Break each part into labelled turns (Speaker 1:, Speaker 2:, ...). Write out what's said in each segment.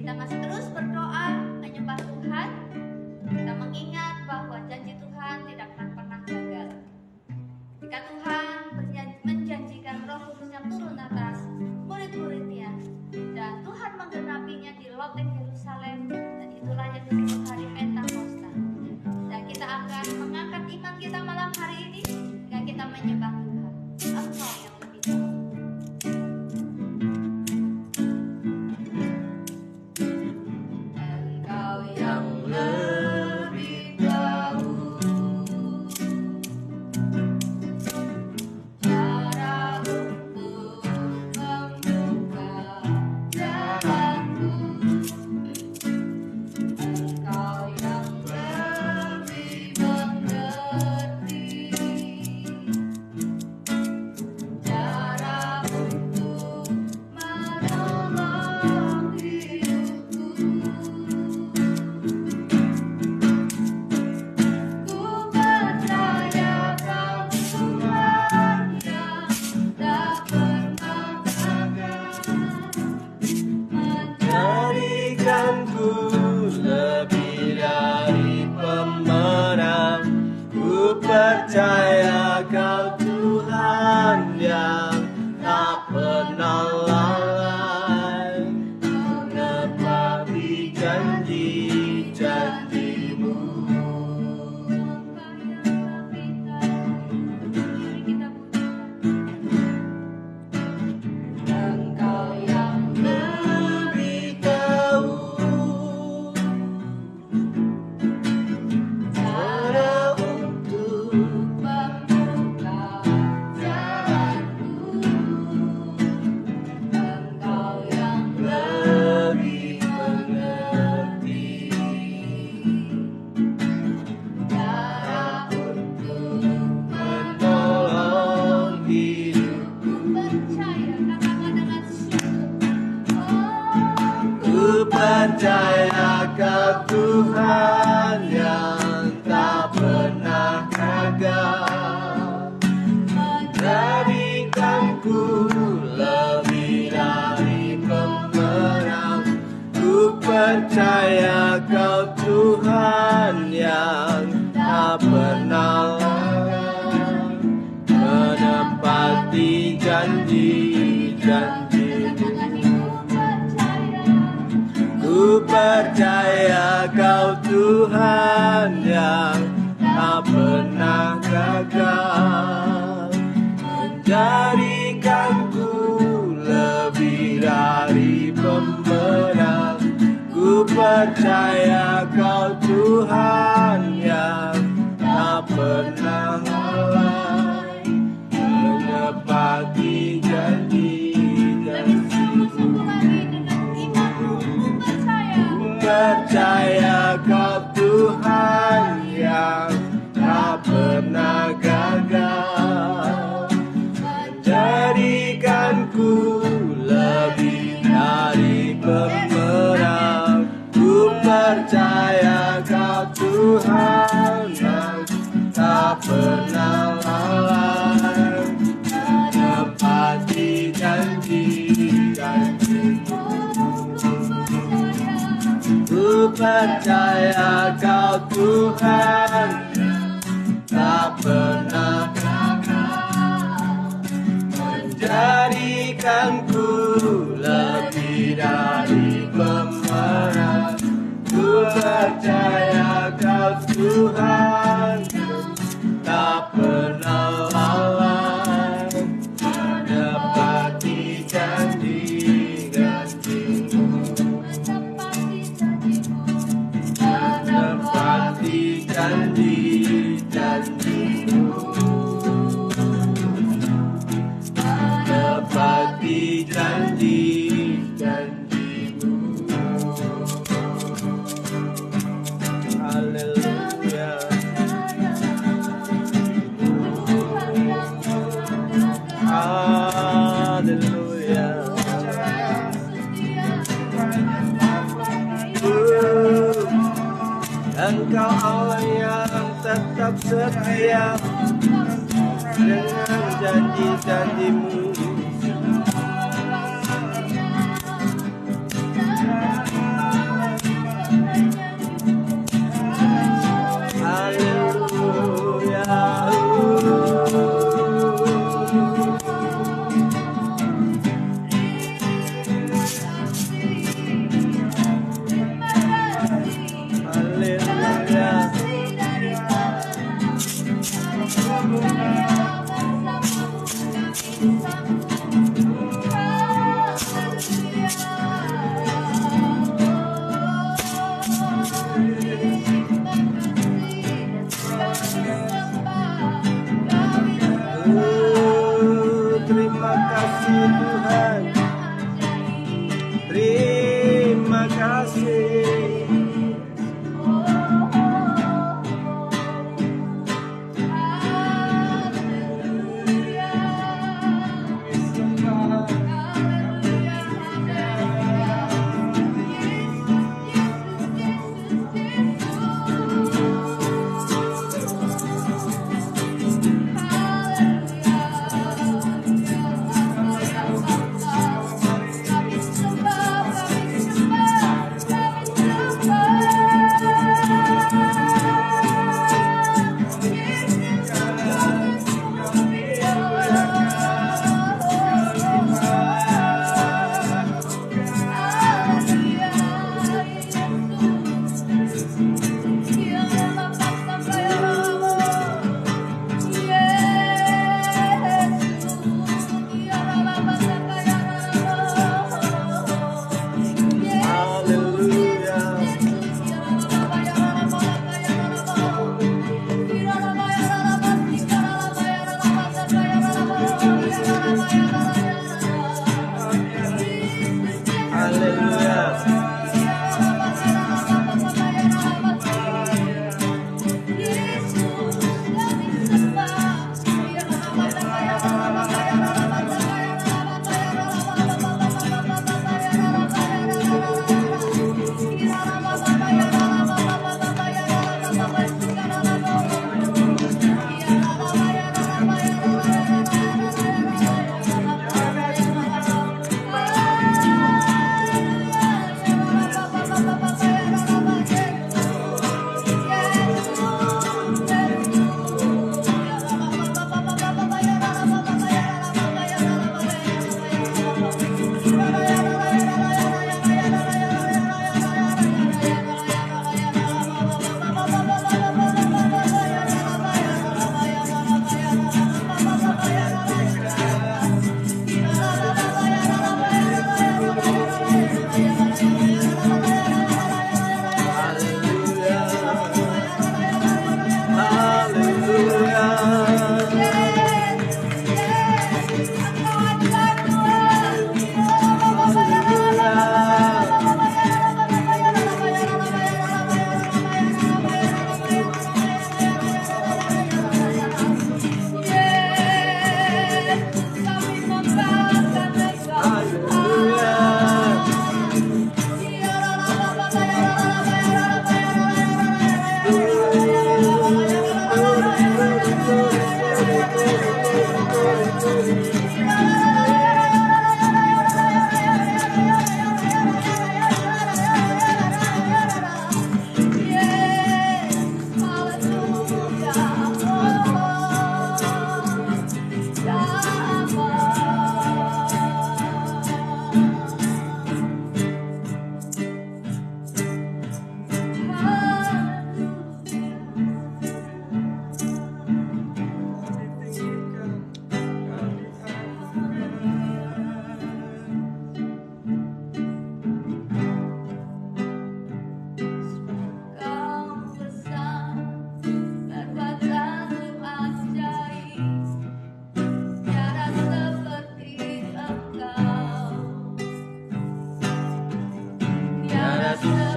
Speaker 1: Kita masih terus berdoa, menyembah Tuhan. Kita mengingat bahwa janji Tuhan tidak akan pernah gagal. Jika Tuhan menjanjikan Roh Kudus-Nya turun atas murid-muridnya, dan Tuhan menggenapinya di loteng Yerusalem, dan itulah yang disebut hari Pentakosta. Dan kita akan mengangkat iman kita malam hari ini, dan kita menyembah Tuhan. Engkau yang lebih tahu. Engkau yang lebih tahu cara untuk membuka jalanku. Engkau yang lebih mengerti cara untuk menolong hidupku. Ku percaya Kau Tuhan yang tak pernah gagal,
Speaker 2: Jadikanku lebih dari pemenang. Ku percaya Kau Tuhan yang tak pernah lalai, menepati janji-janji-Mu.
Speaker 1: Engkau yang
Speaker 2: Lebih tahu cara untuk
Speaker 1: membuka jalanku. Engkau yang
Speaker 2: lebih mengerti
Speaker 1: cara untuk
Speaker 2: menolong hidupku.
Speaker 1: percaya, katakan dengan sungguh.
Speaker 2: Ku percaya Kau Tuhan yang tak pernah gagal, jadikanku lebih dari pemenang. Ku percaya Kau Tuhan yang tak pernah lalai, menepati janji-janji-Mu. Ku percaya Kau Tuhan yang tak pernah gagal, menjadikanku lebih dari pemenang. Ku percaya Kau Tuhan yang tak pernah lalai, menepati janji-janji-Mu. Percaya Kau Tuhan yang tak pernah gagal, menjadikanku lebih dari pemenang. Ku percaya Kau Tuhan yang tak pernah lalai, menepati janji-janji-Mu. Ku percaya Kau Tuhan tak pernah gagal, menjadikanku lebih dari pemenang. Ku percaya Kau Tuhan tak pernah lalai, menepati janji-janji-Mu. Menepati janji-janji-Mu. Menepati janji-janji-Mu. Haleluya. Haleluya. Engkau Allah yang tetap setia dengan janji-janji-Mu.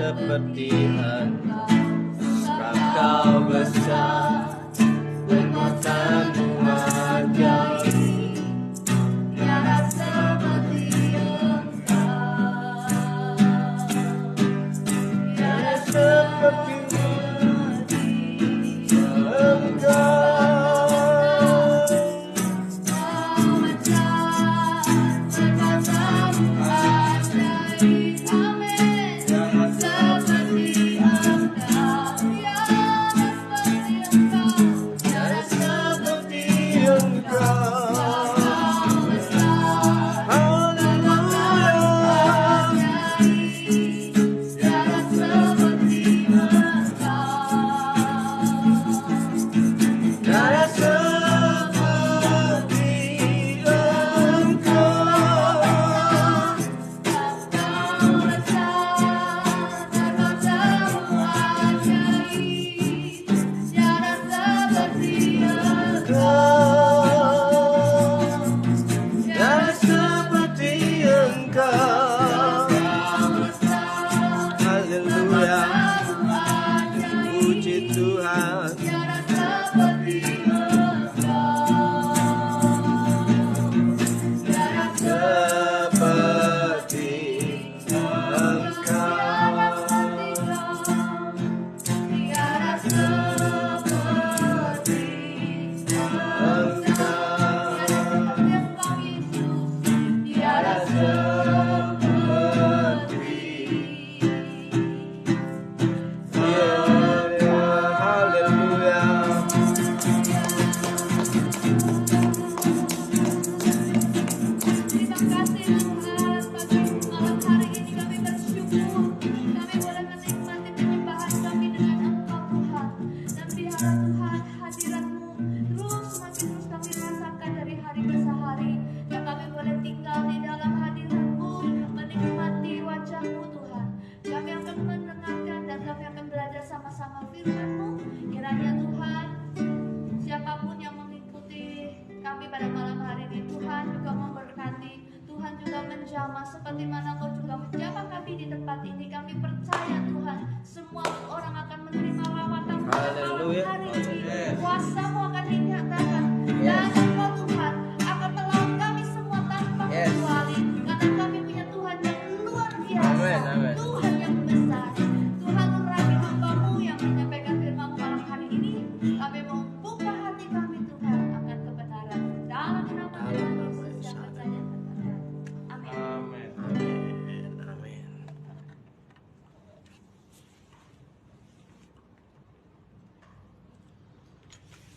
Speaker 2: seperti Engkau besar, kekuatanmu ajaib,
Speaker 1: tiada seperti Engkau, tiada
Speaker 2: seperti Engkau.
Speaker 1: Sama firman-Mu, kiranya Tuhan, siapapun yang mengikuti kami pada malam hari ini, Tuhan juga memberkati, Tuhan juga menjamah seperti mana Kau juga menjamah kami di tempat ini. Kami percaya Tuhan, semua orang akan menerima lawatan-Mu pada malam hari ini. Kuasa-Mu akan dinyatakan dan Engkau Tuhan akan melawan kami semua tanpa kecuali, karena kami punya Tuhan yang luar biasa, Tuhan yang besar. Tuhan, urapi hamba-Mu yang menyampaikan firman-Mu malam hari ini. Kami mau buka hati kami Tuhan akan kebenaran. Dalam nama Tuhan Yesus yang percaya berkata, amin.
Speaker 2: Amin.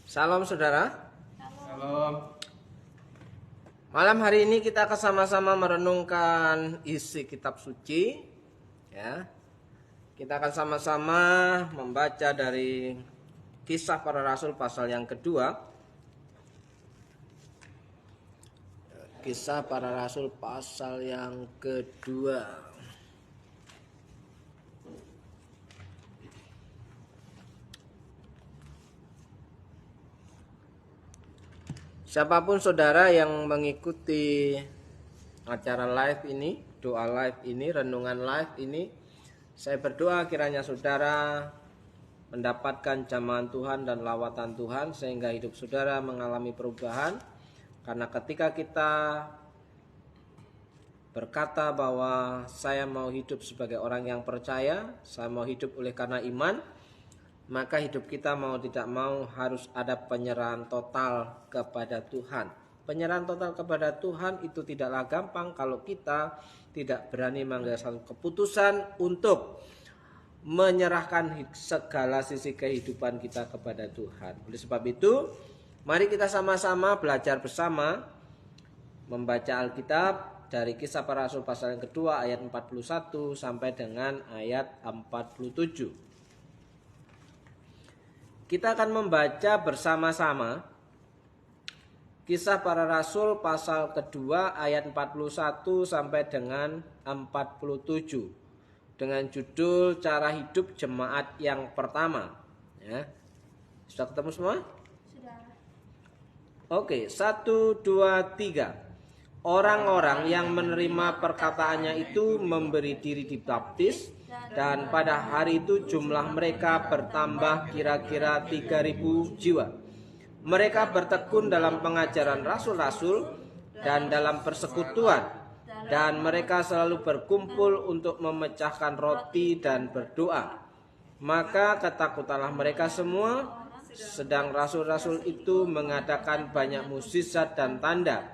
Speaker 2: Salam saudara.
Speaker 3: Salam.
Speaker 2: Malam hari ini kita akan sama-sama merenungkan isi kitab suci. Ya. Kita akan sama-sama membaca dari Kisah Para Rasul pasal yang kedua. Kisah Para Rasul pasal yang kedua. Siapapun saudara yang mengikuti acara live ini, doa live ini, renungan live ini, saya berdoa kiranya saudara mendapatkan jamahan Tuhan dan lawatan Tuhan sehingga hidup saudara mengalami perubahan. Karena ketika kita berkata bahwa saya mau hidup sebagai orang yang percaya, saya mau hidup oleh karena iman, maka hidup kita mau tidak mau harus ada penyerahan total kepada Tuhan. Penyerahan total kepada Tuhan itu tidaklah gampang kalau kita tidak berani mengambil satu keputusan untuk menyerahkan segala sisi kehidupan kita kepada Tuhan. Oleh sebab itu, mari kita sama-sama belajar bersama membaca Alkitab dari Kisah Para Rasul pasal yang kedua ayat 41 sampai dengan ayat 47. Kita akan membaca bersama-sama Kisah Para Rasul pasal kedua ayat 41 sampai dengan 47 dengan judul Cara Hidup Jemaat yang Pertama. Ya. Sudah ketemu semua?
Speaker 1: Sudah.
Speaker 2: Oke, 1, 2, 3. Orang-orang yang menerima perkataannya itu memberi diri dibaptis, dan pada hari itu jumlah mereka bertambah kira-kira 3.000 jiwa. Mereka bertekun dalam pengajaran rasul-rasul dan dalam persekutuan, dan mereka selalu berkumpul untuk memecahkan roti dan berdoa. Maka ketakutanlah mereka semua, sedang rasul-rasul itu mengadakan banyak mukjizat dan tanda.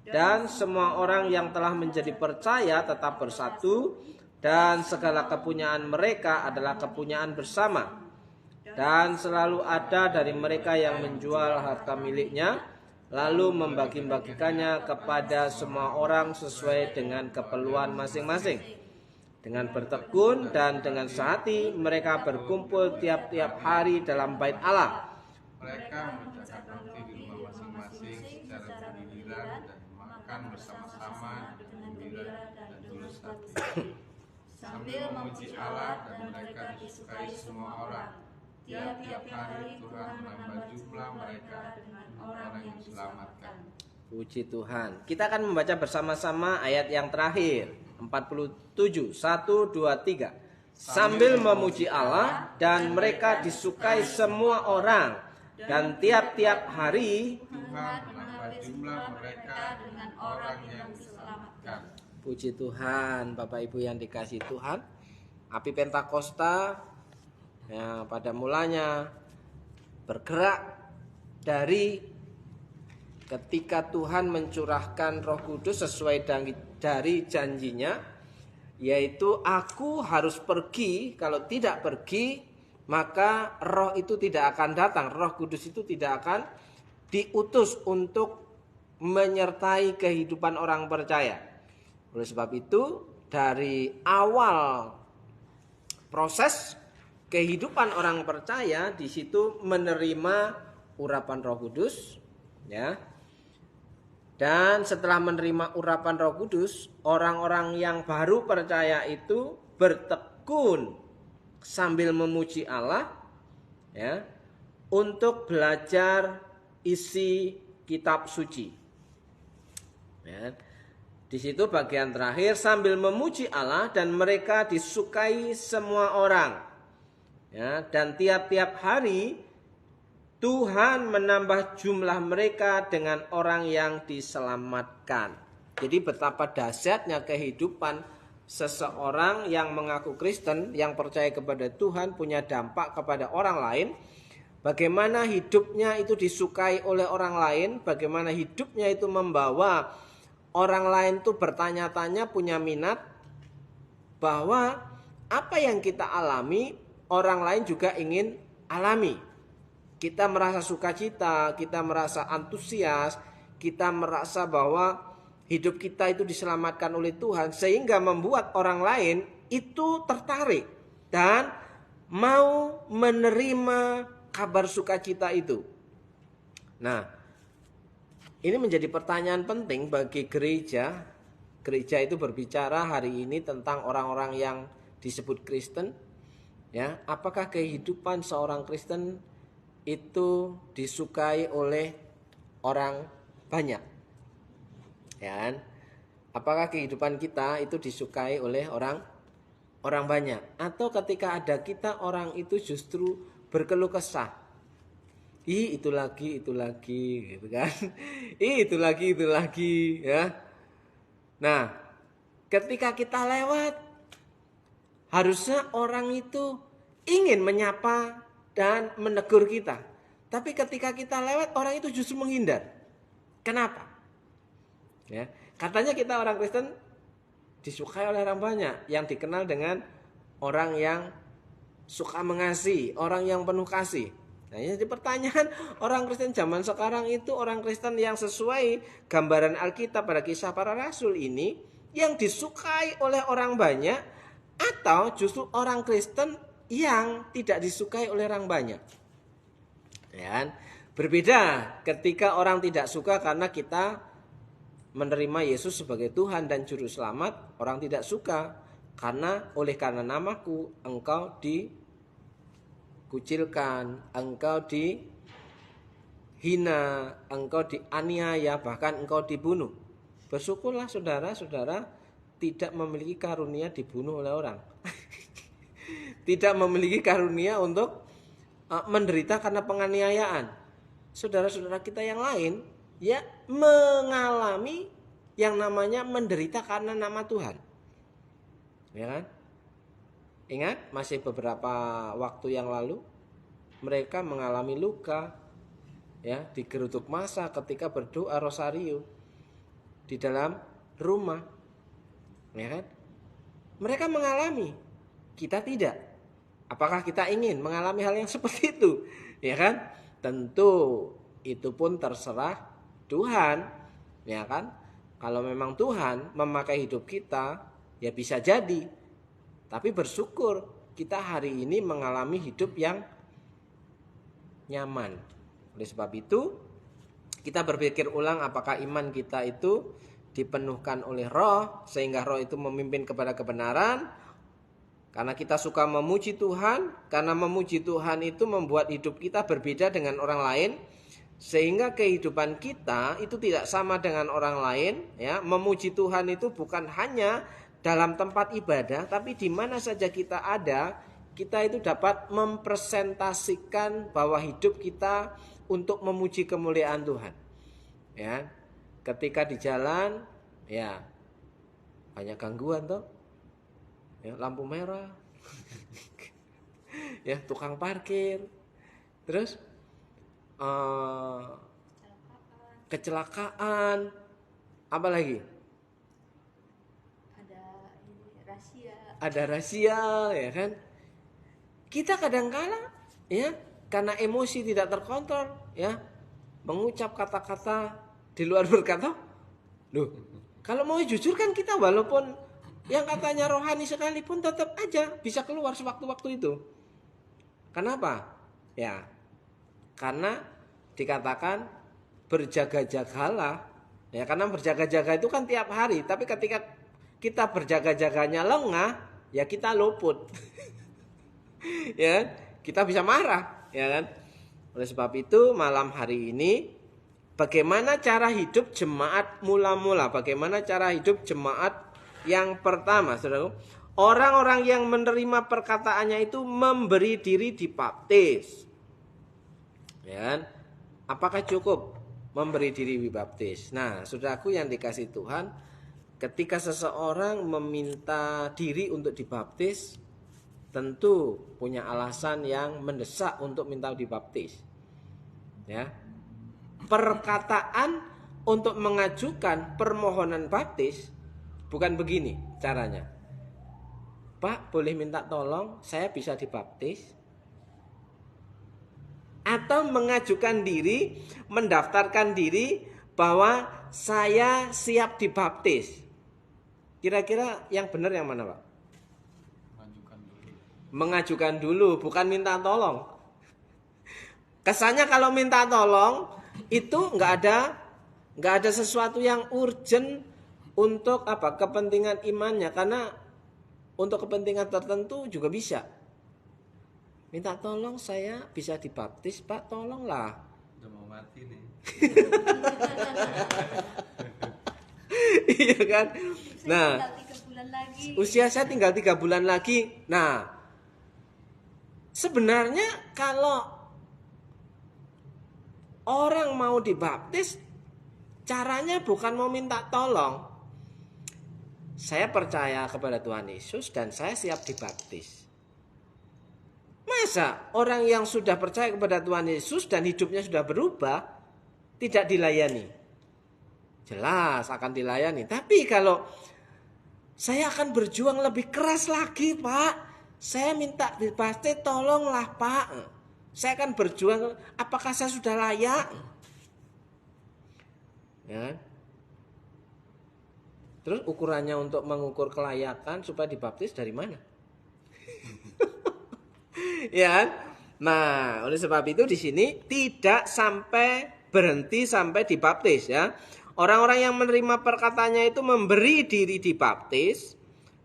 Speaker 2: Dan semua orang yang telah menjadi percaya tetap bersatu, dan segala kepunyaan mereka adalah kepunyaan bersama. Dan selalu ada dari mereka yang menjual harta miliknya, lalu membagi-bagikannya kepada semua orang sesuai dengan keperluan masing-masing. Dengan bertekun dan dengan sehati mereka berkumpul tiap-tiap hari dalam bait Allah.
Speaker 3: Mereka memecahkan roti di rumah masing-masing secara giliran dan makan bersama-sama dengan gembira dan tulus hati, sambil memuji Allah, dan mereka disukai semua orang. Tiap-tiap hari Tuhan menambah jumlah mereka dengan orang yang diselamatkan.
Speaker 2: Puji Tuhan. Kita akan membaca bersama-sama ayat yang terakhir 47. 1, 2, 3. Sambil memuji Allah, dan mereka disukai semua orang, dan tiap-tiap hari
Speaker 3: Tuhan menambah jumlah mereka dengan orang yang diselamatkan.
Speaker 2: Puji Tuhan. Bapak Ibu yang dikasihi Tuhan, api Pentakosta ya, pada mulanya bergerak dari ketika Tuhan mencurahkan Roh Kudus sesuai dari janjinya, yaitu aku harus pergi, kalau tidak pergi maka roh itu tidak akan datang, Roh Kudus itu tidak akan diutus untuk menyertai kehidupan orang percaya. Oleh sebab itu, dari awal proses kehidupan orang percaya di situ menerima urapan Roh Kudus, ya. Dan setelah menerima urapan Roh Kudus, orang-orang yang baru percaya itu bertekun sambil memuji Allah, ya, untuk belajar isi kitab suci. Ya. Di situ bagian terakhir, sambil memuji Allah dan mereka disukai semua orang. Ya, dan tiap-tiap hari Tuhan menambah jumlah mereka dengan orang yang diselamatkan. Jadi betapa dahsyatnya kehidupan seseorang yang mengaku Kristen, yang percaya kepada Tuhan, punya dampak kepada orang lain. Bagaimana hidupnya itu disukai oleh orang lain, bagaimana hidupnya itu membawa orang lain itu bertanya-tanya, punya minat bahwa apa yang kita alami, orang lain juga ingin alami. Kita merasa sukacita, kita merasa antusias, kita merasa bahwa hidup kita itu diselamatkan oleh Tuhan, sehingga membuat orang lain itu tertarik dan mau menerima kabar sukacita itu. Nah, ini menjadi pertanyaan penting bagi gereja. Gereja itu berbicara hari ini tentang orang-orang yang disebut Kristen. Ya, apakah kehidupan seorang Kristen itu disukai oleh orang banyak? Ya, apakah kehidupan kita itu disukai oleh orang banyak? Atau ketika ada kita, orang itu justru berkeluh kesah. Itu lagi, gitu kan? Itu lagi, ya. Nah, ketika kita lewat, harusnya orang itu ingin menyapa dan menegur kita. Tapi ketika kita lewat, orang itu justru menghindar. Kenapa? Ya, katanya kita orang Kristen disukai oleh orang banyak, yang dikenal dengan orang yang suka mengasihi, orang yang penuh kasih. Nah, jadi pertanyaan, orang Kristen zaman sekarang itu orang Kristen yang sesuai gambaran Alkitab pada Kisah Para Rasul ini yang disukai oleh orang banyak, atau justru orang Kristen yang tidak disukai oleh orang banyak? Ya kan? Berbeda ketika orang tidak suka karena kita menerima Yesus sebagai Tuhan dan Juru Selamat. Orang tidak suka karena oleh karena namaku engkau dikucilkan, engkau dihina, engkau dianiaya, bahkan engkau dibunuh. Bersyukurlah saudara-saudara tidak memiliki karunia dibunuh oleh orang. Tidak memiliki karunia untuk menderita karena penganiayaan. Saudara-saudara kita yang lain ya mengalami yang namanya menderita karena nama Tuhan. Ya kan? Ingat masih beberapa waktu yang lalu mereka mengalami luka ya digeruduk massa ketika berdoa rosario di dalam rumah. Ya kan? Mereka mengalami, kita tidak. Apakah kita ingin mengalami hal yang seperti itu? Ya kan? Tentu itu pun terserah Tuhan, ya kan? Kalau memang Tuhan memakai hidup kita, ya bisa jadi. Tapi bersyukur kita hari ini mengalami hidup yang nyaman. Oleh sebab itu, kita berpikir ulang apakah iman kita itu dipenuhkan oleh Roh, sehingga Roh itu memimpin kepada kebenaran. Karena kita suka memuji Tuhan, karena memuji Tuhan itu membuat hidup kita berbeda dengan orang lain. Sehingga kehidupan kita itu tidak sama dengan orang lain, ya. Memuji Tuhan itu bukan hanya dalam tempat ibadah, tapi di mana saja kita ada, kita itu dapat mempresentasikan bahwa hidup kita untuk memuji kemuliaan Tuhan. Ya. Ketika di jalan, ya banyak gangguan toh. Ya, lampu merah. Ya, tukang parkir. Terus kecelakaan, apa lagi? Ada rahasia, ya kan? Kita kadang-kala, ya, karena emosi tidak terkontrol, ya, mengucap kata-kata di luar berkata. Loh, kalau mau jujur kan kita walaupun yang katanya rohani sekalipun tetap aja bisa keluar sewaktu-waktu itu. Kenapa? Ya, karena dikatakan berjaga-jagalah. Ya, karena berjaga-jaga itu kan tiap hari. Tapi ketika kita berjaga-jaganya lengah, ya kita luput. Ya, kita bisa marah, ya kan? Oleh sebab itu malam hari ini, bagaimana cara hidup jemaat mula-mula? Bagaimana cara hidup jemaat yang pertama, saudara? Orang-orang yang menerima perkataannya itu memberi diri dibaptis. Ya kan? Apakah cukup memberi diri dibaptis? Nah, saudaraku yang dikasih Tuhan, ketika seseorang meminta diri untuk dibaptis, tentu punya alasan yang mendesak untuk minta dibaptis. Ya. Perkataan untuk mengajukan permohonan baptis bukan begini caranya. Pak, boleh minta tolong, saya bisa dibaptis? Atau mengajukan diri, mendaftarkan diri bahwa saya siap dibaptis. Kira-kira yang benar yang mana, Pak? Mengajukan dulu, bukan minta tolong. Kesannya kalau minta tolong itu nggak ada sesuatu yang urgent untuk apa? Kepentingan imannya, karena untuk kepentingan tertentu juga bisa. Minta tolong, saya bisa dibaptis, Pak, tolonglah.
Speaker 3: Udah mau mati nih.
Speaker 2: Iya kan? Nah, usia saya tinggal 3 bulan lagi. Nah, sebenarnya kalau orang mau dibaptis, caranya bukan mau minta tolong. Saya percaya kepada Tuhan Yesus dan saya siap dibaptis. Masa orang yang sudah percaya kepada Tuhan Yesus dan hidupnya sudah berubah tidak dilayani? jelas akan dilayani. Tapi kalau saya akan berjuang lebih keras lagi, Pak. Saya minta dibaptis, tolonglah, Pak. Saya akan berjuang, apakah saya sudah layak? Ya. Terus ukurannya untuk mengukur kelayakan supaya dibaptis dari mana? Ya. Nah, oleh sebab itu di sini tidak sampai berhenti sampai dibaptis ya. Orang-orang yang menerima perkataannya itu memberi diri dibaptis,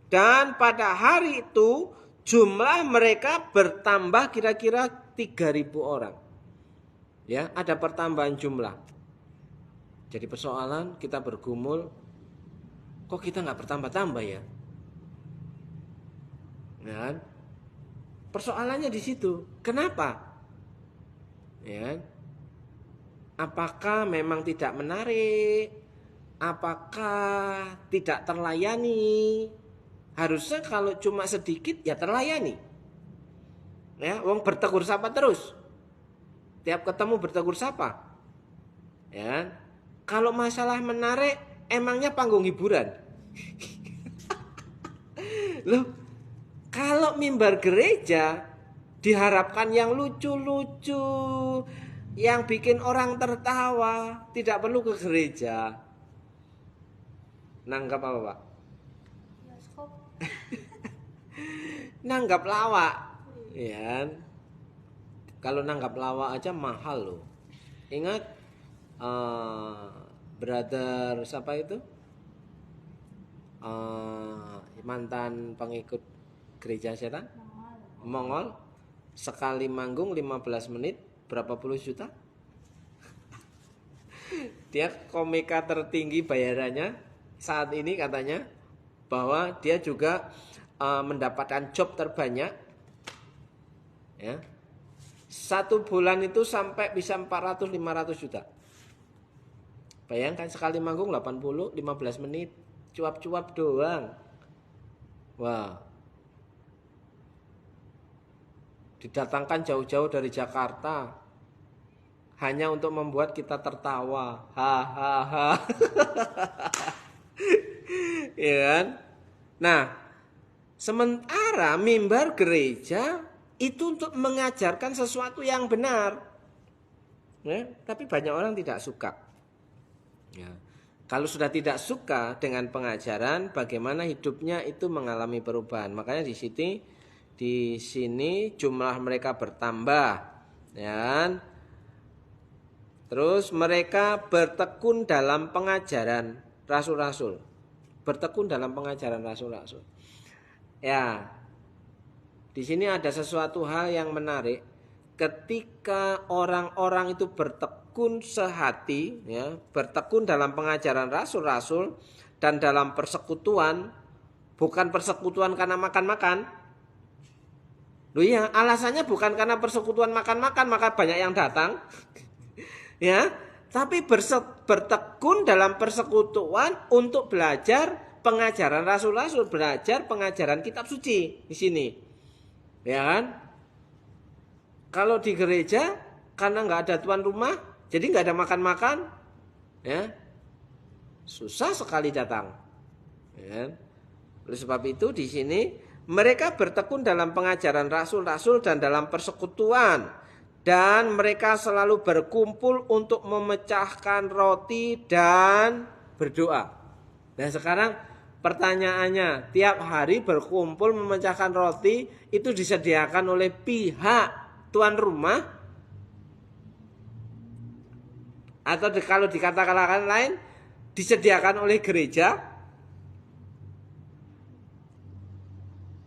Speaker 2: dan pada hari itu jumlah mereka bertambah kira-kira 3.000 orang. Ya, ada pertambahan jumlah. Jadi persoalan kita bergumul, kok kita nggak bertambah-tambah ya? Ya, persoalannya di situ. Kenapa? Ya. Apakah memang tidak menarik? Apakah tidak terlayani? Harusnya kalau cuma sedikit ya terlayani. Ya, wong bertegur sapa terus. Tiap ketemu bertegur sapa. Ya. Kalau masalah menarik, emangnya panggung hiburan. Loh, kalau mimbar gereja diharapkan yang lucu-lucu, yang bikin orang tertawa, tidak perlu ke gereja. Nanggap apa, Pak?
Speaker 1: Bioskop.
Speaker 2: Nanggap lawak. Ya. Kalau nanggap lawak aja mahal loh. Ingat brother siapa itu? Mantan pengikut gereja setan? Mongol. Sekali manggung 15 menit berapa puluh juta? Dia komika tertinggi bayarannya saat ini katanya, bahwa dia juga mendapatkan job terbanyak ya. 1 bulan itu sampai bisa 400-500 juta. Bayangkan sekali manggung 80 15 menit, cuap-cuap doang. Wah. Didatangkan jauh-jauh dari Jakarta hanya untuk membuat kita tertawa. Hahaha. Ya kan? Nah, sementara mimbar gereja itu untuk mengajarkan sesuatu yang benar. Ya, tapi banyak orang tidak suka. Ya. Kalau sudah tidak suka dengan pengajaran, bagaimana hidupnya itu mengalami perubahan. Makanya di sini jumlah mereka bertambah, ya. Terus mereka bertekun dalam pengajaran rasul-rasul. Bertekun dalam pengajaran rasul-rasul. Ya. Di sini ada sesuatu hal yang menarik. Ketika orang-orang itu bertekun sehati, ya, bertekun dalam pengajaran rasul-rasul dan dalam persekutuan, bukan persekutuan karena makan-makan. Loh iya, alasannya bukan karena persekutuan makan-makan maka banyak yang datang. Ya, tapi bertekun dalam persekutuan untuk belajar pengajaran rasul-rasul, belajar pengajaran kitab suci di sini. Ya kan? Kalau di gereja karena nggak ada tuan rumah, jadi nggak ada makan-makan, ya susah sekali datang. Ya. Oleh sebab itu di sini mereka bertekun dalam pengajaran rasul-rasul dan dalam persekutuan, dan mereka selalu berkumpul untuk memecahkan roti dan berdoa. Dan sekarang pertanyaannya, tiap hari berkumpul memecahkan roti itu disediakan oleh pihak tuan rumah, atau kalau dikatakan lain disediakan oleh gereja?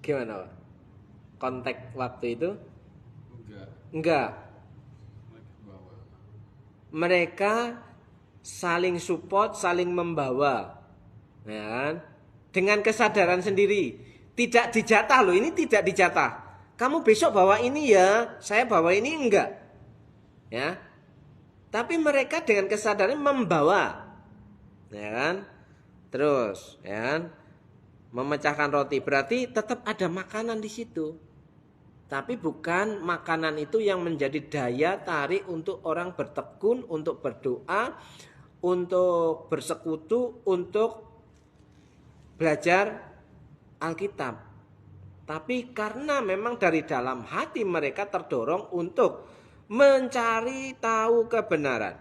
Speaker 2: Gimana, Pak? Konteks waktu itu? Enggak. Mereka saling support, saling membawa, ya kan? Dengan kesadaran sendiri. Tidak dijatah loh, ini tidak dijatah. Kamu besok bawa ini ya, saya bawa ini enggak. Ya. Tapi mereka dengan kesadaran membawa. Ya kan? Terus, ya kan? Memecahkan roti, berarti tetap ada makanan di situ. Tapi bukan makanan itu yang menjadi daya tarik untuk orang bertekun, untuk berdoa, untuk bersekutu, untuk belajar Alkitab. Tapi karena memang dari dalam hati mereka terdorong untuk mencari tahu kebenaran.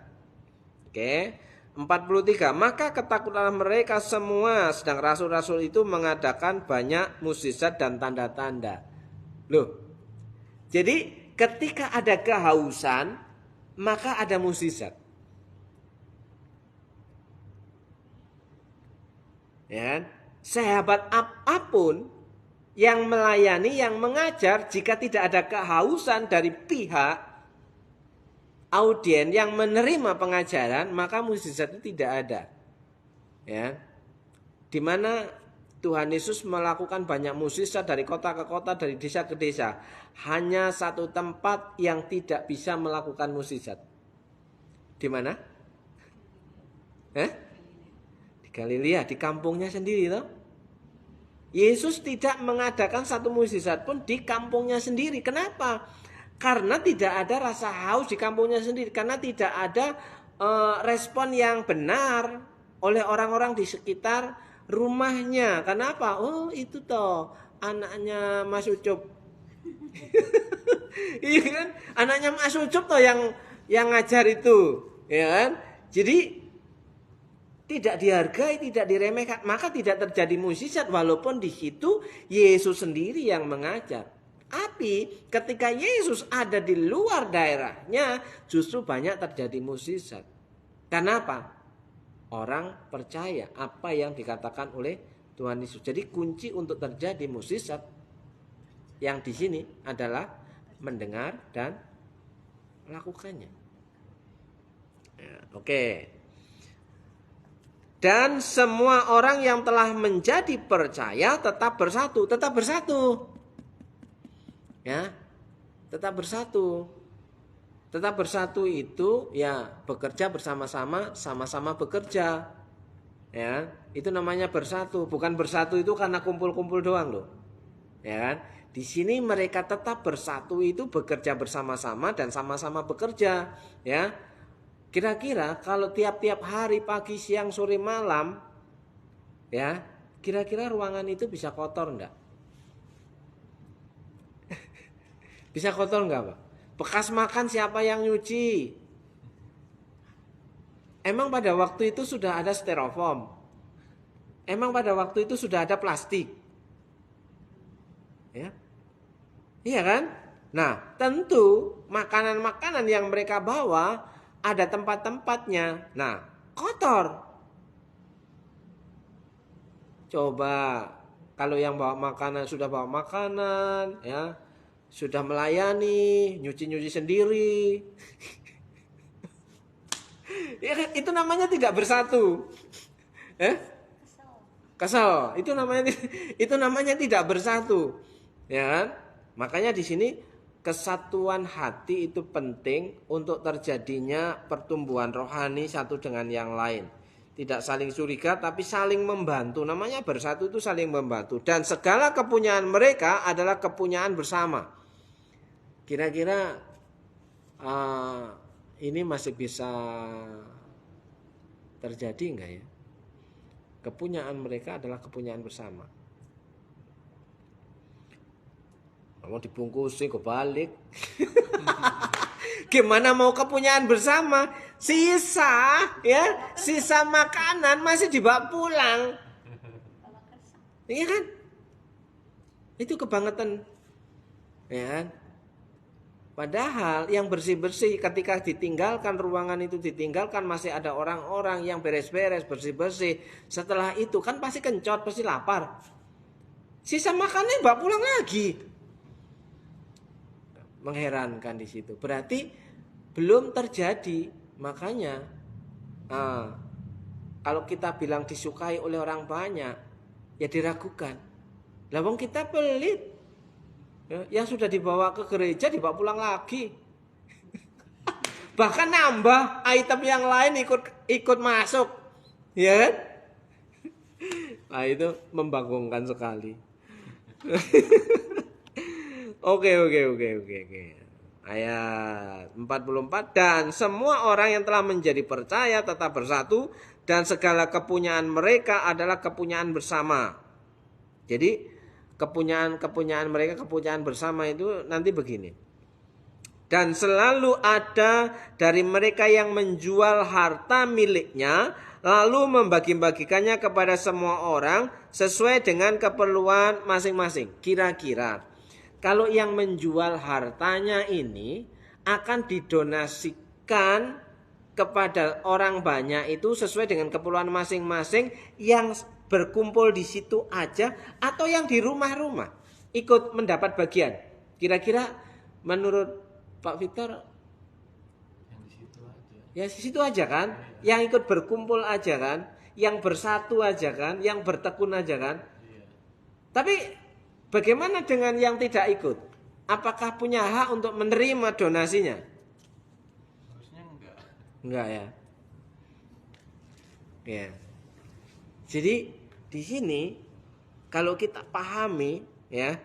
Speaker 2: Oke, 43. Maka ketakutanlah mereka semua, sedang rasul-rasul itu mengadakan banyak mukjizat dan tanda-tanda. Loh, jadi ketika ada kehausan, maka ada mukjizat. Ya, sehebat apapun yang melayani, yang mengajar, jika tidak ada kehausan dari pihak audien yang menerima pengajaran, maka mukjizat itu tidak ada. Ya, di mana Tuhan Yesus melakukan banyak mukjizat dari kota ke kota, dari desa ke desa. Hanya satu tempat yang tidak bisa melakukan mukjizat. Di mana? Di Galilea, di kampungnya sendiri, toh. Yesus tidak mengadakan satu mukjizat pun di kampungnya sendiri. Kenapa? Karena tidak ada rasa haus di kampungnya sendiri. Karena tidak ada respon yang benar oleh orang-orang di sekitar rumahnya. Kenapa? Oh, itu toh anaknya Mas Ucup. Iya kan? Anaknya Mas Ucup toh yang ngajar itu, ya kan? Jadi tidak dihargai, tidak diremehkan, maka tidak terjadi mukjizat walaupun di situ Yesus sendiri yang mengajar. Tapi ketika Yesus ada di luar daerahnya, justru banyak terjadi mukjizat. Kenapa? Orang percaya apa yang dikatakan oleh Tuhan Yesus. Jadi kunci untuk terjadi mukjizat yang di sini adalah mendengar dan melakukannya. Ya, oke. Dan semua orang yang telah menjadi percaya tetap bersatu. Ya, tetap bersatu. Tetap bersatu itu ya bekerja bersama-sama, sama-sama bekerja. Ya, itu namanya bersatu. Bukan bersatu itu karena kumpul-kumpul doang loh. Ya kan? Di sini mereka tetap bersatu itu bekerja bersama-sama dan sama-sama bekerja. Ya. Kira-kira kalau tiap-tiap hari pagi, siang, sore, malam, ya, kira-kira ruangan itu bisa kotor enggak? Bisa kotor enggak, Pak? Bekas makan siapa yang nyuci? Emang pada waktu itu sudah ada styrofoam? Emang pada waktu itu sudah ada plastik? Ya. Iya kan? Nah, tentu makanan-makanan yang mereka bawa ada tempat-tempatnya. Nah, kotor. Coba kalau yang bawa makanan sudah bawa makanan, ya, sudah melayani, nyuci-nyuci sendiri. Ya kan? Itu namanya tidak bersatu. Kesel. Itu namanya tidak bersatu. Ya kan? Makanya di sini kesatuan hati itu penting untuk terjadinya pertumbuhan rohani satu dengan yang lain. Tidak saling curiga tapi saling membantu. Namanya bersatu itu saling membantu. Dan segala kepunyaan mereka adalah kepunyaan bersama. Kira-kira ini masih bisa terjadi enggak ya? Kepunyaan mereka adalah kepunyaan bersama. Mau dibungkusin kebalik. Gimana mau kepunyaan bersama? Sisa makanan masih dibawa pulang. Iya kan? Itu kebangetan. Ya kan? Padahal yang bersih-bersih ketika ditinggalkan ruangan itu ditinggalkan masih ada orang-orang yang beres-beres, bersih-bersih. Setelah itu kan pasti kencot, pasti lapar. Sisa makannya bawa pulang lagi. Mengherankan di situ. Berarti belum terjadi. Makanya kalau kita bilang disukai oleh orang banyak, ya diragukan. Lah wong kita pelit. Ya, yang sudah dibawa ke gereja dibawa pulang lagi. Bahkan nambah item yang lain ikut masuk. Ya kan? Nah, itu membagongkan sekali. Oke. Ayat 44, dan semua orang yang telah menjadi percaya tetap bersatu dan segala kepunyaan mereka adalah kepunyaan bersama. Jadi kepunyaan mereka, kepunyaan bersama itu nanti begini. Dan selalu ada dari mereka yang menjual harta miliknya lalu membagi-bagikannya kepada semua orang sesuai dengan keperluan masing-masing. Kira-kira kalau yang menjual hartanya ini akan didonasikan kepada orang banyak itu sesuai dengan keperluan masing-masing yang berkumpul di situ aja atau yang di rumah-rumah ikut mendapat bagian. Kira-kira menurut Pak Victor
Speaker 3: Yang di situ aja.
Speaker 2: ya di situ aja kan, yang ikut berkumpul aja kan, yang bersatu aja kan, yang bertekun aja kan.
Speaker 3: Iya.
Speaker 2: Tapi bagaimana dengan yang tidak ikut? Apakah punya hak untuk menerima donasinya?
Speaker 3: Harusnya enggak.
Speaker 2: Enggak ya. Ya. Jadi di sini kalau kita pahami ya,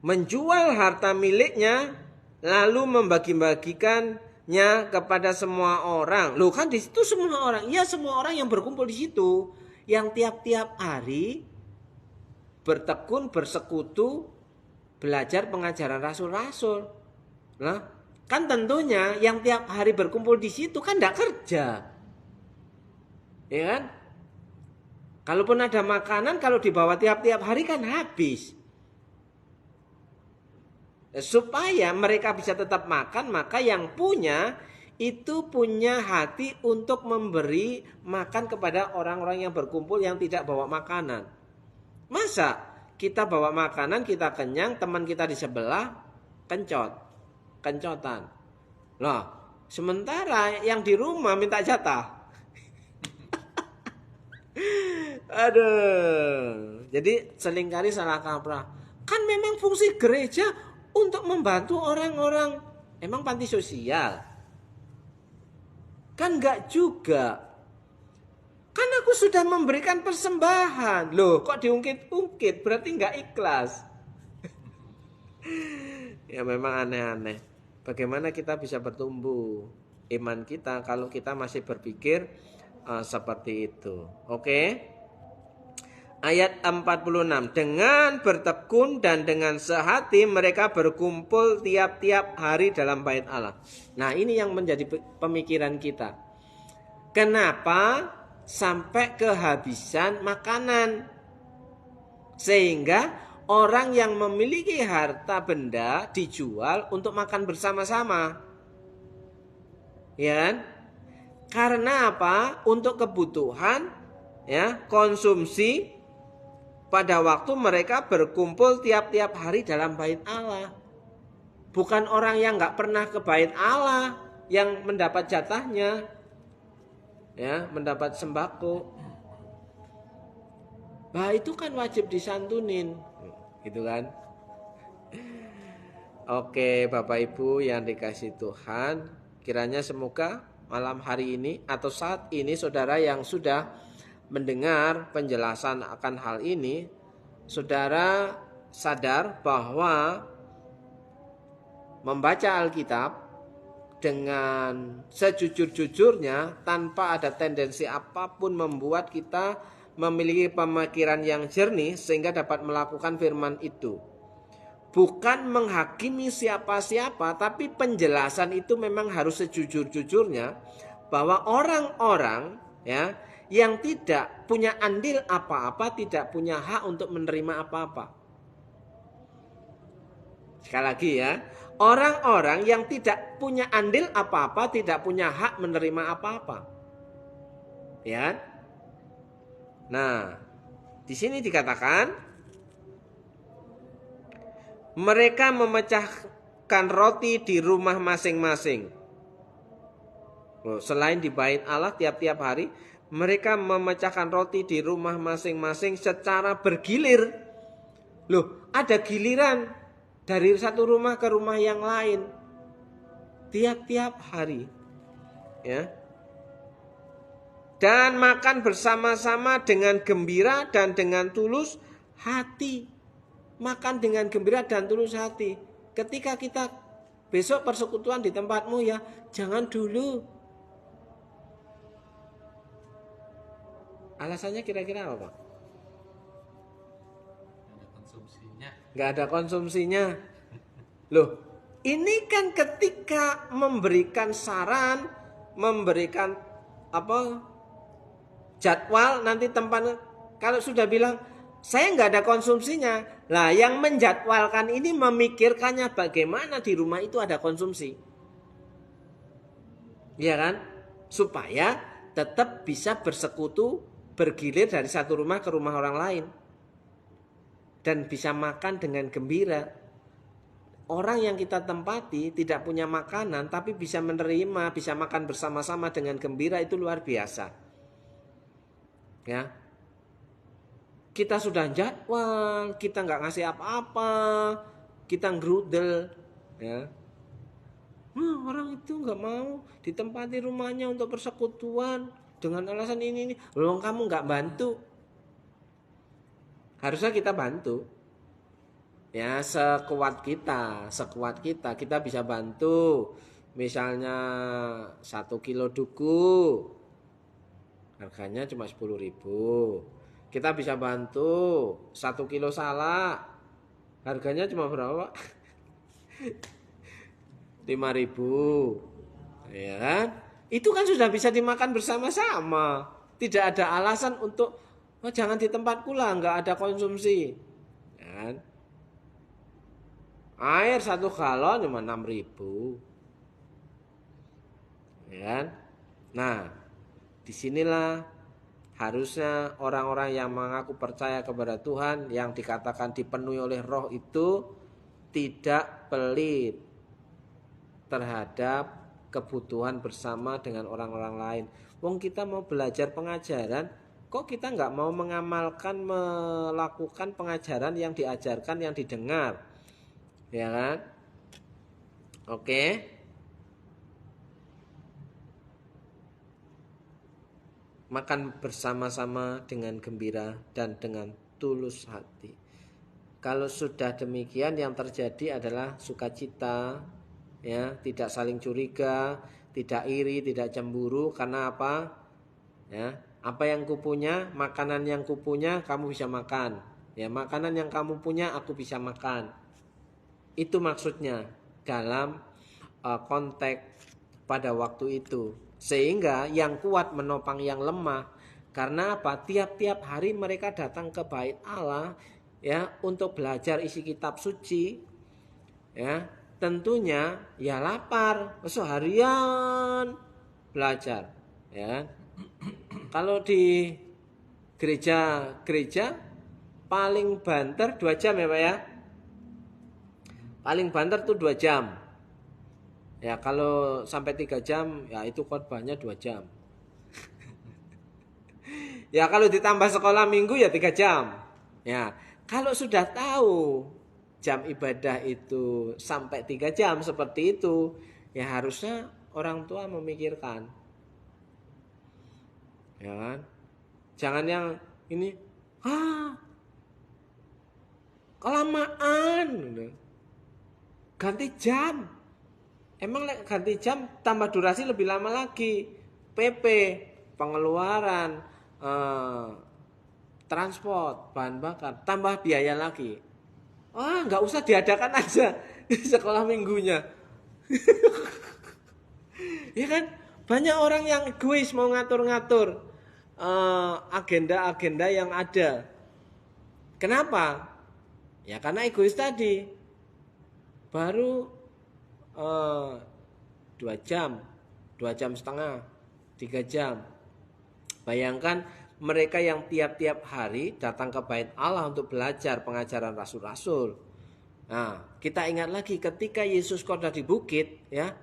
Speaker 2: menjual harta miliknya lalu membagi-bagikannya kepada semua orang. Loh kan di situ semua orang. Iya, semua orang yang berkumpul di situ, yang tiap-tiap hari bertekun, bersekutu, belajar pengajaran rasul-rasul. Nah, kan tentunya yang tiap hari berkumpul di situ kan tidak kerja. Ya kan? Kalaupun ada makanan, kalau dibawa tiap-tiap hari kan habis. Supaya mereka bisa tetap makan, maka yang punya itu punya hati untuk memberi makan kepada orang-orang yang berkumpul yang tidak bawa makanan. Masa kita bawa makanan, kita kenyang, teman kita di sebelah kencotan. Loh, sementara yang di rumah minta jatah. Aduh, jadi seringkali salah kaprah. Kan memang fungsi gereja untuk membantu orang-orang. Emang panti sosial? Kan enggak juga. Kan aku sudah memberikan persembahan. Loh, kok diungkit-ungkit? Berarti enggak ikhlas. Ya memang aneh-aneh. Bagaimana kita bisa bertumbuh iman kita kalau kita masih berpikir seperti itu. Oke? Ayat 46, dengan bertekun dan dengan sehati mereka berkumpul tiap-tiap hari dalam bait Allah. Nah, ini yang menjadi pemikiran kita. Kenapa sampai kehabisan makanan? Sehingga orang yang memiliki harta benda dijual untuk makan bersama-sama. Ya kan? Karena apa? Untuk kebutuhan ya, konsumsi pada waktu mereka berkumpul tiap-tiap hari dalam bait Allah. Bukan orang yang nggak pernah ke bait Allah yang mendapat jatahnya, ya, mendapat sembako. Bah itu kan wajib disantunin, gitu kan? Oke, Bapak Ibu yang dikasih Tuhan, kiranya semoga malam hari ini atau saat ini saudara yang sudah mendengar penjelasan akan hal ini, saudara sadar bahwa membaca Alkitab dengan sejujur-jujurnya tanpa ada tendensi apapun membuat kita memiliki pemikiran yang jernih sehingga dapat melakukan firman itu. Bukan menghakimi siapa-siapa, tapi penjelasan itu memang harus sejujur-jujurnya bahwa orang-orang ya yang tidak punya andil apa-apa, tidak punya hak untuk menerima apa-apa. Sekali lagi ya, orang-orang yang tidak punya andil apa-apa, tidak punya hak menerima apa-apa. Ya. Nah, di sini dikatakan mereka memecahkan roti di rumah masing-masing. Selain di bait Allah tiap-tiap hari, mereka memecahkan roti di rumah masing-masing secara bergilir. Loh, ada giliran dari satu rumah ke rumah yang lain. Tiap-tiap hari. Ya. Dan makan bersama-sama dengan gembira dan dengan tulus hati. Makan dengan gembira dan tulus hati. ketika kita besok persekutuan di tempatmu ya, jangan dulu. Alasannya kira-kira apa, Pak?
Speaker 3: Ada konsumsinya.
Speaker 2: Nggak ada konsumsinya. Loh, ini kan ketika memberikan saran, memberikan jadwal nanti tempat, kalau sudah bilang saya nggak ada konsumsinya, lah yang menjadwalkan ini memikirkannya bagaimana di rumah itu ada konsumsi, ya kan? Supaya tetap bisa bersekutu, bergilir dari satu rumah ke rumah orang lain, dan bisa makan dengan gembira. Orang yang kita tempati tidak punya makanan tapi bisa menerima, bisa makan bersama-sama dengan gembira, itu luar biasa. Ya, kita sudah jadwal, kita nggak ngasih apa-apa, kita ngerudel, ya. Orang itu nggak mau ditempati rumahnya untuk persekutuan dengan alasan ini. Loh, kamu nggak bantu. Harusnya kita bantu. Ya, sekuat kita bisa bantu. Misalnya 1 kilo duku, harganya cuma 10.000. Kita bisa bantu 1 kilo salak, harganya cuma berapa? 5.000. Ya kan? Itu kan sudah bisa dimakan bersama-sama. Tidak ada alasan untuk jangan di tempatku lah, nggak ada konsumsi. Ya kan? Air 1 galon cuma 6.000. Ya kan? Nah, disinilah harusnya orang-orang yang mengaku percaya kepada Tuhan, yang dikatakan dipenuhi oleh Roh itu tidak pelit terhadap kebutuhan bersama dengan orang-orang lain. Wong kita mau belajar pengajaran, kok kita nggak mau mengamalkan, melakukan pengajaran yang diajarkan, yang didengar, ya kan? Oke. Makan bersama-sama dengan gembira dan dengan tulus hati. Kalau sudah demikian, yang terjadi adalah sukacita, ya, tidak saling curiga, tidak iri, tidak cemburu. Karena apa? Ya, apa yang kupunya, makanan yang kupunya kamu bisa makan. Ya, makanan yang kamu punya aku bisa makan. Itu maksudnya dalam konteks pada waktu itu. Sehingga yang kuat menopang yang lemah. Karena apa? Tiap-tiap hari mereka datang ke bait Allah, ya, untuk belajar isi kitab suci. Ya, tentunya ya lapar, seharian belajar, ya. Kalau di gereja paling banter 2 jam ya Pak ya. Paling banter tuh 2 jam. Ya, kalau sampai 3 jam ya itu khotbahnya 2 jam. Ya, kalau ditambah sekolah minggu ya 3 jam. Ya, kalau sudah tahu jam ibadah itu sampai 3 jam seperti itu, ya harusnya orang tua memikirkan. Ya kan? Jangan yang ini, kelamaan. Ganti jam. Emang ganti jam tambah durasi lebih lama lagi. PP, pengeluaran, transport, bahan bakar, tambah biaya lagi. Nggak usah diadakan aja sekolah minggunya. Ya kan? Banyak orang yang egois mau ngatur-ngatur agenda-agenda yang ada. Kenapa? Ya karena egois tadi. Baru 2 jam, 2 jam setengah, 3 jam. Bayangkan mereka yang tiap-tiap hari datang ke bait Allah untuk belajar pengajaran rasul-rasul. Nah, kita ingat lagi ketika Yesus khotbah di bukit, ya,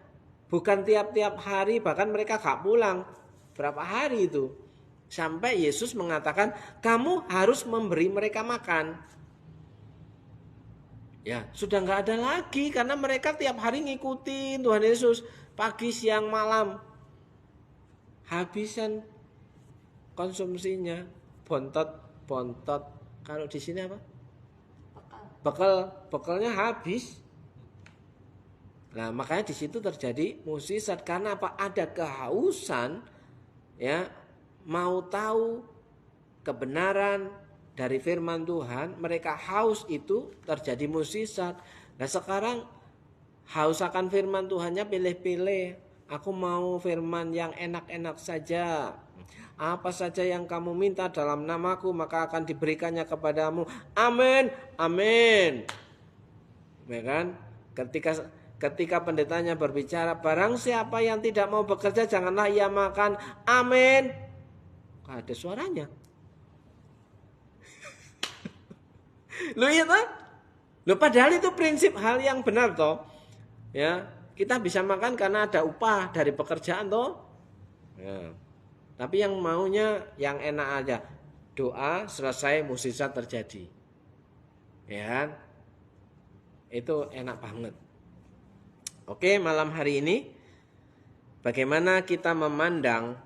Speaker 2: bukan tiap-tiap hari, bahkan mereka gak pulang. Berapa hari itu? Sampai Yesus mengatakan, kamu harus memberi mereka makan. Ya, sudah nggak ada lagi karena mereka tiap hari ngikutin Tuhan Yesus pagi, siang, malam. Habisan konsumsinya, bontot. Kalau di sini apa? Bekalnya habis. Nah, makanya di situ terjadi mukjizat karena apa? Ada kehausan ya, mau tahu kebenaran dari firman Tuhan, mereka haus itu terjadi mukjizat. Nah, sekarang haus akan firman Tuhannya pilih-pilih. Aku mau firman yang enak-enak saja. Apa saja yang kamu minta dalam namaku maka akan diberikannya kepadamu. Amin. Amin. Ya kan? Ketika pendetanya berbicara, barang siapa yang tidak mau bekerja janganlah ia makan. Amin. Gak ada suaranya. Loh iya toh? Loh padahal itu prinsip hal yang benar toh. Ya, kita bisa makan karena ada upah dari pekerjaan toh. Ya. Tapi yang maunya yang enak aja. Doa selesai mukjizat terjadi. Ya kan? Itu enak banget. Oke, malam hari ini bagaimana kita memandang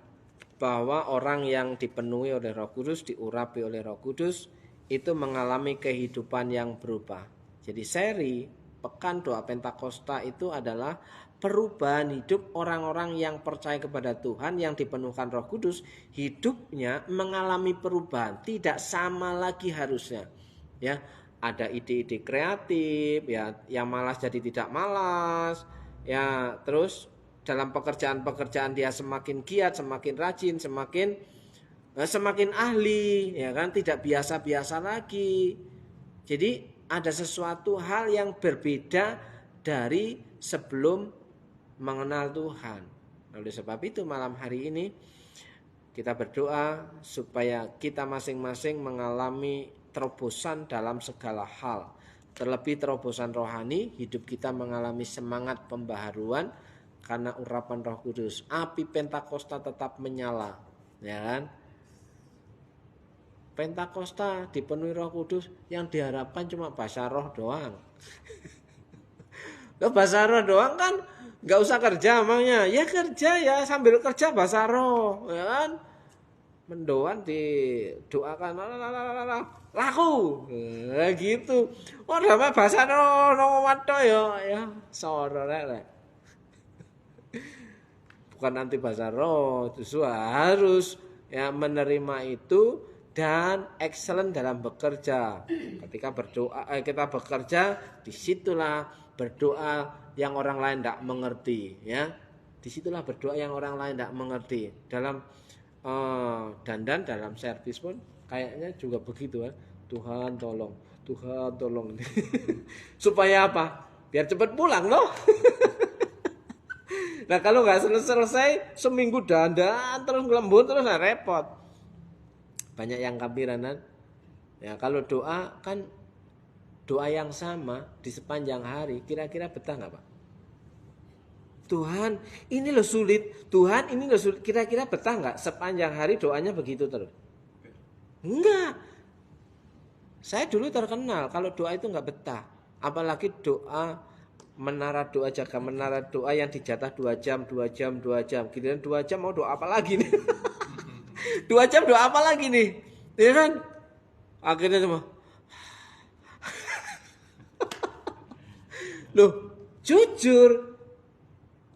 Speaker 2: bahwa orang yang dipenuhi oleh Roh Kudus, diurapi oleh Roh Kudus itu mengalami kehidupan yang berubah. Jadi seri Pekan Doa Pentakosta itu adalah perubahan hidup orang-orang yang percaya kepada Tuhan, yang dipenuhkan Roh Kudus, hidupnya mengalami perubahan, tidak sama lagi harusnya. Ya, ada ide-ide kreatif, ya, yang malas jadi tidak malas, ya, terus dalam pekerjaan-pekerjaan dia semakin giat, semakin rajin, semakin ahli, ya kan, tidak biasa-biasa lagi. Jadi ada sesuatu hal yang berbeda dari sebelum mengenal Tuhan. Oleh sebab itu malam hari ini kita berdoa supaya kita masing-masing mengalami terobosan dalam segala hal. Terlebih terobosan rohani, hidup kita mengalami semangat pembaharuan karena urapan Roh Kudus. Api Pentakosta tetap menyala, ya kan? Pentakosta dipenuhi Roh Kudus, yang diharapkan cuma bahasa roh doang. Loh, bahasa roh doang kan nggak usah kerja emangnya. Ya kerja ya, sambil kerja bahasa roh, ya kan? Mendoan didoakan laku, gitu. Oh, nama bahasa roh wato ya soro rek. Bukan anti bahasa roh, justru harus ya menerima itu dan excellent dalam bekerja. Ketika berdoa, kita bekerja, disitulah berdoa yang orang lain tidak mengerti, ya. Disitulah berdoa yang orang lain tidak mengerti. Dalam dandan, dalam servis pun kayaknya juga begitu, ya. Tuhan tolong, Tuhan tolong. Supaya apa? Biar cepat pulang, loh. Nah kalau nggak selesai seminggu dandan terus ngelembur terus repot. Banyak yang kabiranan. Ya kalau doa kan doa yang sama di sepanjang hari, kira-kira betah nggak Pak? Tuhan ini loh sulit, Tuhan ini loh sulit, kira-kira betah nggak sepanjang hari doanya begitu terus? Enggak. Saya dulu terkenal kalau doa itu nggak betah, apalagi doa menara doa, jaga menara doa yang dijatah 2 jam. Giliran 2 jam mau doa apa lagi nih? 2 jam doa apa lagi nih? Ya kan? Akhirnya cuma loh, jujur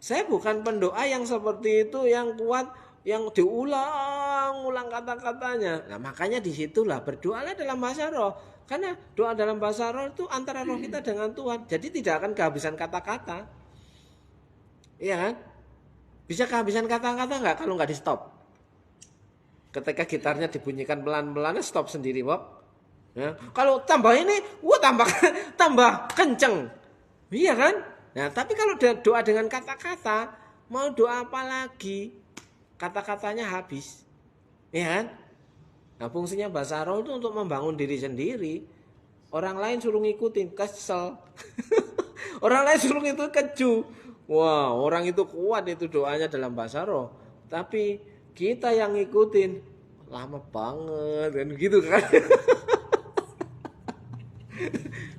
Speaker 2: saya bukan pendoa yang seperti itu, yang kuat, yang diulang-ulang kata-katanya. Nah makanya disitulah berdoalah dalam bahasa roh. Karena doa dalam bahasa roh itu antara roh kita dengan Tuhan. Jadi tidak akan kehabisan kata-kata. Iya kan? Bisa kehabisan kata-kata nggak kalau nggak di stop? Ketika gitarnya dibunyikan pelan-pelan, stop sendiri, Bob. Ya. Kalau tambah ini, tambah kenceng. Iya kan? Nah, tapi kalau doa dengan kata-kata, mau doa apa lagi? Kata-katanya habis. Iya kan? Nah, fungsinya bahasa roh itu untuk membangun diri sendiri. Orang lain suruh ngikutin, kesel. Orang lain suruh ngikutin, keju. Wah, orang itu kuat itu doanya dalam bahasa roh. Tapi kita yang ngikutin lama banget kan gitu kan.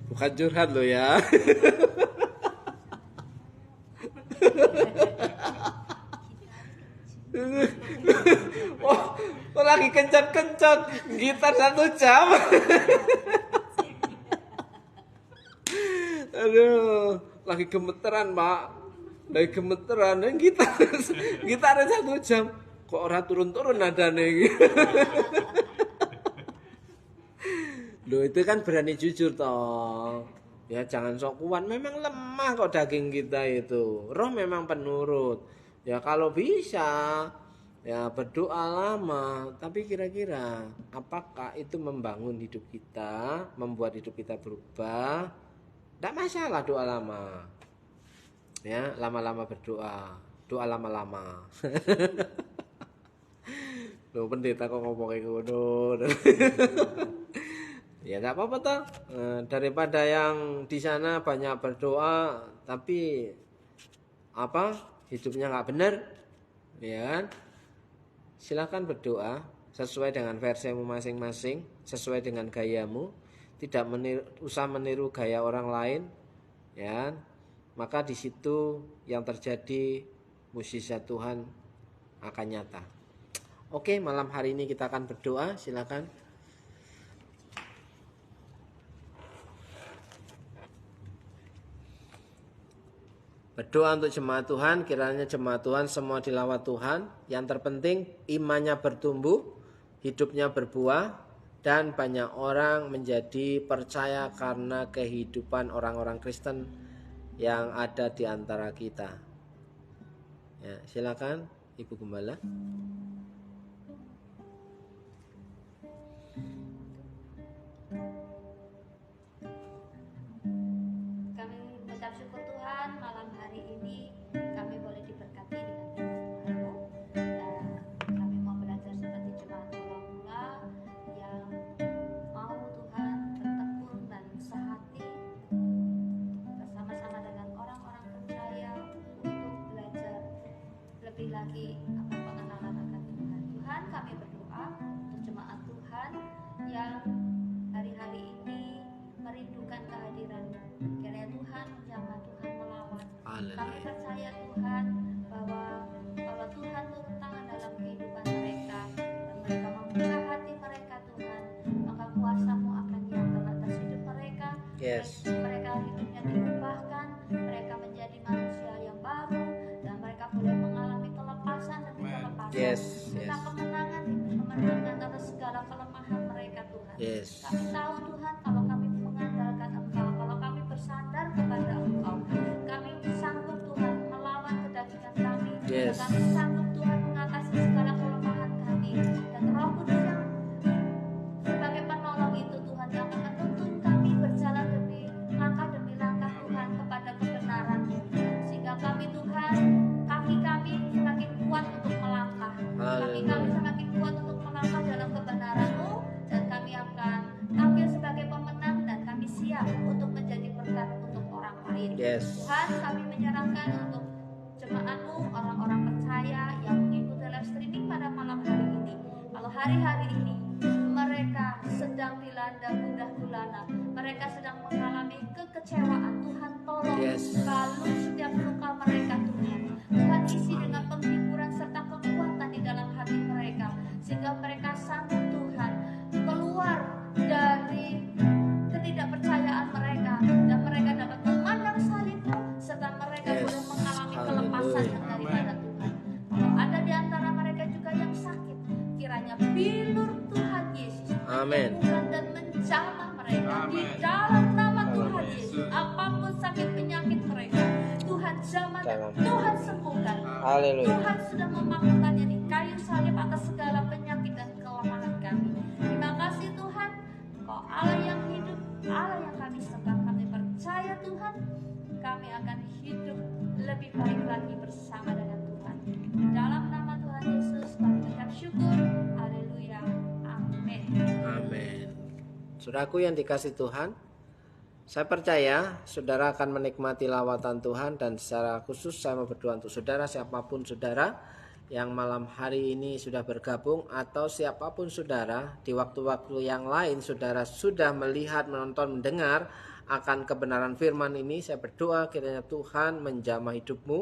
Speaker 2: Bukan curhat loh ya. Oh, lagi kencot-kencot gitar 1 jam. Aduh, lagi gemeteran Pak, lagi gemeteran, dan kita ada 1 jam kok ora turun-turun nadane iki. Loh itu kan berani jujur toh. Ya jangan sok kuat, memang lemah kok daging kita itu. Roh memang penurut. Ya kalau bisa ya berdoa lama, tapi kira-kira apakah itu membangun hidup kita, membuat hidup kita berubah? Tidak masalah doa lama. Ya, lama-lama berdoa, doa lama-lama. Loh pendeta kok ngomongin ngono. Ya enggak apa-apa toh. Daripada yang di sana banyak berdoa tapi hidupnya enggak benar, ya kan? Silakan berdoa sesuai dengan versimu masing-masing, sesuai dengan gayamu, tidak usah meniru gaya orang lain, ya kan? Maka di situ yang terjadi mukjizat Tuhan akan nyata. Oke, malam hari ini kita akan berdoa, silakan. Berdoa untuk jemaat Tuhan, kiranya jemaat Tuhan semua dilawat Tuhan. Yang terpenting imannya bertumbuh, hidupnya berbuah, dan banyak orang menjadi percaya karena kehidupan orang-orang Kristen yang ada di antara kita. Ya, silakan Ibu Gembala.
Speaker 1: lagi pengenalan akan Tuhan. Tuhan, kami berdoa untuk jemaat Tuhan yang hari-hari ini merindukan kehadiran-Mu. Kiranya Tuhan menjamah, Tuhan melawan. Kami percaya Tuhan bahwa kalau Tuhan turun tangan dalam kehidupan mereka dan mereka membuka hati mereka Tuhan, maka kuasa-Mu akan nyata atas hidup mereka.
Speaker 2: Yes.
Speaker 1: Mereka hidupnya diubahkan, mereka menjadi manusia yang baru, dan mereka boleh mengalami kelepasan dan kelepasan.
Speaker 2: Yes.
Speaker 1: Tentang kemenangan atas segala kelemahan mereka Tuhan.
Speaker 2: Yes.
Speaker 1: Kami tahu Tuhan, kalau kami mengandalkan Engkau, kalau kami bersandar kepada Engkau, kami sanggup Tuhan melawan kedagingan kami.
Speaker 2: Yes.
Speaker 1: Kami sanggup Tuhan mengatasi segala kelemahan kami, dan Roh Kudus yang sebagai penolong itu Tuhan yang menuntun kami berjalan demi langkah Tuhan kepada kebenaran-Mu, sehingga kami Tuhan, kaki kami semakin kuat untuk melangkah, kaki kami semakin kuat untuk melangkah dalam kebenaran-Mu, dan kami akan tampil sebagai pemenang, dan kami siap untuk menjadi berkat untuk orang lain.
Speaker 2: Yes.
Speaker 1: Tuhan, kami menyerahkan untuk jemaat-Mu, orang-orang percaya yang mengikuti live streaming pada malam hari ini. Kalau hari-hari ini mereka sedang dilanda gundah gulana, mereka sedang mengalami kekecewaan, Tuhan tolong balut setiap luka mereka Tuhan. Tuhan isi dengan penghiburan serta kekuatan di dalam hati mereka, sehingga mereka sanggup Tuhan keluar dari ketidakpercayaan mereka, dan mereka dapat memandang salib-Mu, serta mereka boleh mengalami kelepasan daripada Tuhan. Kalau ada di antara mereka juga yang sakit, kiranya bilur Tuhan Yesus menyembuhkan dan menjamah mereka. Di dalam nama Tuhan Yesus, apapun sakit penyakit mereka, Tuhan jamah dan Tuhan sembuhkan. Tuhan sudah memakukannya di kayu salib atas segala penyakit dan kelemahan kami. Terima kasih Tuhan, Kau Allah yang hidup, Allah yang kami sembah. Kami percaya Tuhan, kami akan hidup lebih baik lagi bersama dengan Tuhan. Dalam nama Tuhan Yesus kami mengucap syukur. Haleluya. Amin.
Speaker 2: Amin. Saudaraku yang dikasih Tuhan, saya percaya saudara akan menikmati lawatan Tuhan, dan secara khusus saya mau berdoa untuk saudara, siapapun saudara yang malam hari ini sudah bergabung, atau siapapun saudara di waktu-waktu yang lain saudara sudah melihat, menonton, mendengar akan kebenaran firman ini. Saya berdoa kiranya Tuhan menjamah hidupmu,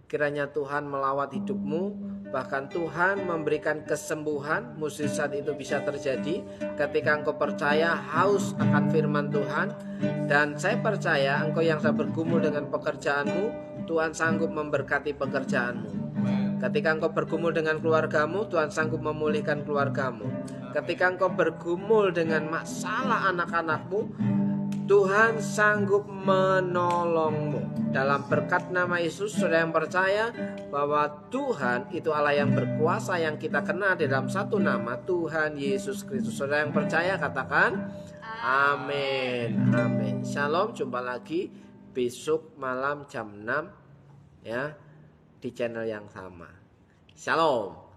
Speaker 2: kiranya Tuhan melawat hidupmu, bahkan Tuhan memberikan kesembuhan. Mukjizat itu bisa terjadi ketika engkau percaya haus akan firman Tuhan. Dan saya percaya engkau yang sedang bergumul dengan pekerjaanmu, Tuhan sanggup memberkati pekerjaanmu. Ketika engkau bergumul dengan keluargamu, Tuhan sanggup memulihkan keluargamu. Ketika engkau bergumul dengan masalah anak-anakmu, Tuhan sanggup menolongmu. Dalam berkat nama Yesus, saudara yang percaya bahwa Tuhan itu Allah yang berkuasa, yang kita kenal di dalam satu nama, Tuhan Yesus Kristus. Saudara yang percaya katakan amin. Amin. Shalom, jumpa lagi besok malam jam 6 ya, di channel yang sama. Shalom.